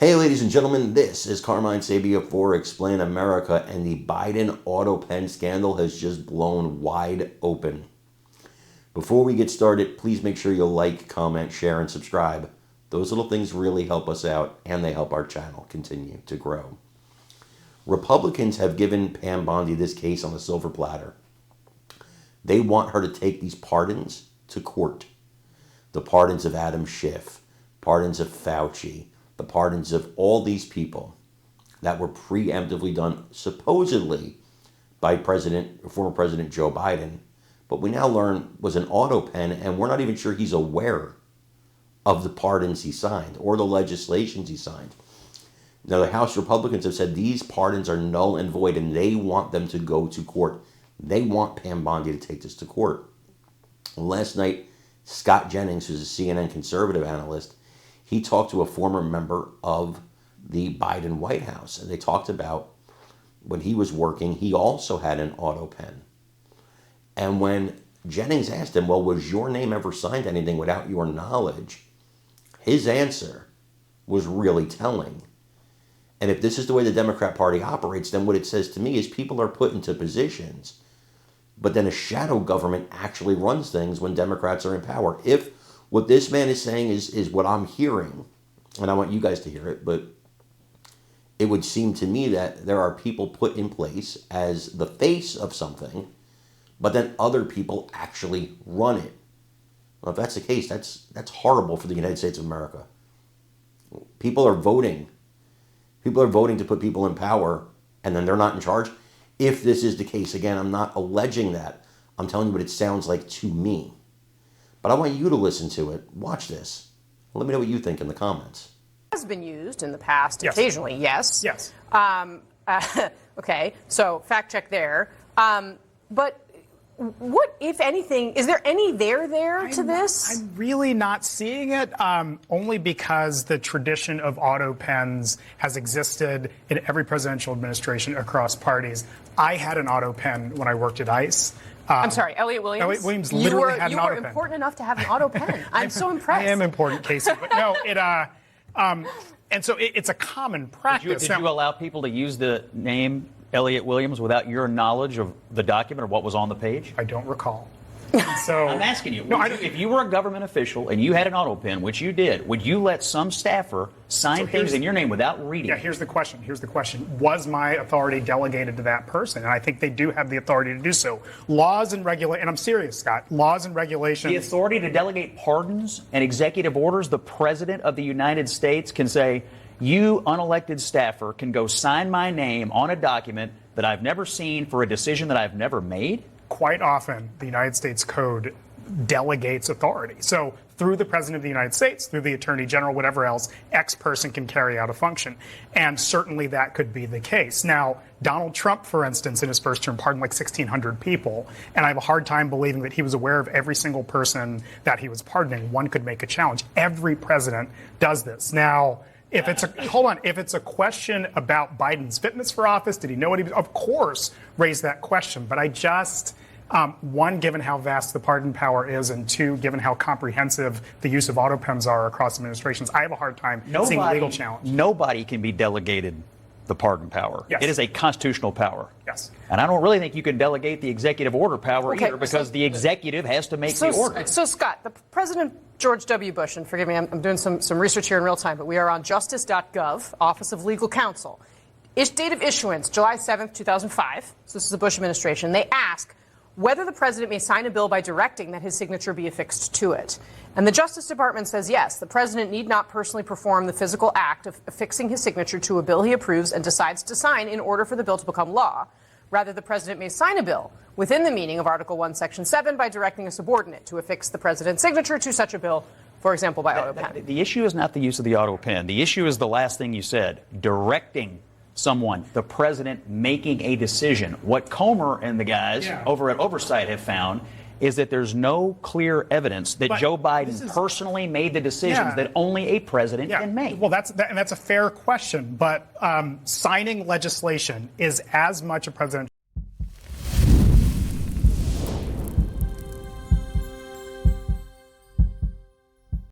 Hey, ladies and gentlemen, this is Carmine Sabia for Explain America, and the Biden Autopen scandal has just blown wide open. Before we get started, please make sure you like, comment, share, and subscribe. Those little things really help us out, and they help our channel continue to grow. Republicans have given Pam Bondi this case on a silver platter. They want her to take these pardons to court. The pardons of Adam Schiff, pardons of Fauci, the pardons of all these people that were preemptively done supposedly by former President Joe Biden, but we now learn was an Autopen, and we're not even sure he's aware of the pardons he signed or the legislations he signed. Now, the House Republicans have said these pardons are null and void, and they want them to go to court. They want Pam Bondi to take this to court. Last night, Scott Jennings, who's a CNN conservative analyst, he talked to a former member of the Biden White House, and they talked about when he was working, he also had an Autopen. And when Jennings asked him, well, was your name ever signed to anything without your knowledge? His answer was really telling. And if this is the way the Democrat Party operates, then what it says to me is people are put into positions, but then a shadow government actually runs things when Democrats are in power. If what this man is saying is what I'm hearing, and I want you guys to hear it, but it would seem to me that there are people put in place as the face of something, but then other people actually run it. Well, if that's the case, that's horrible for the United States of America. People are voting. People are voting to put people in power, and then they're not in charge. If this is the case, again, I'm not alleging that. I'm telling you what it sounds like to me. But I want you to listen to it. Watch this. Let me know what you think in the comments. Has been used in the past, yes. Occasionally, yes. Yes. Okay, so fact check there. But what, if anything, is there any there to this? I'm really not seeing it, only because the tradition of Autopens has existed in every presidential administration across parties. I had an Autopen when I worked at ICE. I'm sorry, Elliot Williams? Elliot Williams literally had an Autopen. You were important enough to have an Autopen. I'm so impressed. I am important, Casey. But no, and so it's a common practice. Did you allow people to use the name Elliot Williams without your knowledge of the document or what was on the page? I don't recall. So I'm asking you, no, if you were a government official and you had an Autopen, which you did, would you let some staffer sign things in your name without reading? Yeah, here's the question. Was my authority delegated to that person? And I think they do have the authority to do so. Laws and and I'm serious, Scott, laws and regulations. The authority to delegate pardons and executive orders, the President of the United States can say, you unelected staffer can go sign my name on a document that I've never seen for a decision that I've never made? Quite often, the United States Code delegates authority. So through the President of the United States, through the Attorney General, whatever else, X person can carry out a function. And certainly that could be the case. Now, Donald Trump, for instance, in his first term, pardoned like 1,600 people. And I have a hard time believing that he was aware of every single person that he was pardoning. One could make a challenge. Every president does this. Now, if it's a question about Biden's fitness for office, did he know what he was? Of course, raise that question. But I just, one, given how vast the pardon power is, and two, given how comprehensive the use of Autopens are across administrations, I have a hard time seeing a legal challenge. Nobody can be delegated the pardon power. Yes. It is a constitutional power. Yes. And I don't really think you can delegate the executive order power either, because the executive has to make the order. So, Scott, the President George W. Bush, and forgive me, I'm doing some research here in real time, but we are on justice.gov, Office of Legal Counsel. Date of issuance, July 7th, 2005. So this is the Bush administration. They ask whether the president may sign a bill by directing that his signature be affixed to it. And the Justice Department says, yes, the president need not personally perform the physical act of affixing his signature to a bill he approves and decides to sign in order for the bill to become law. Rather, the president may sign a bill within the meaning of Article 1, Section 7 by directing a subordinate to affix the president's signature to such a bill, for example, by Autopen. The issue is not the use of the Autopen. The issue is the last thing you said, directing someone, the president making a decision. What Comer and the guys over at Oversight have found is that there's no clear evidence that Joe Biden personally made the decisions that only a president can make. Well, that's a fair question, but signing legislation is as much a presidential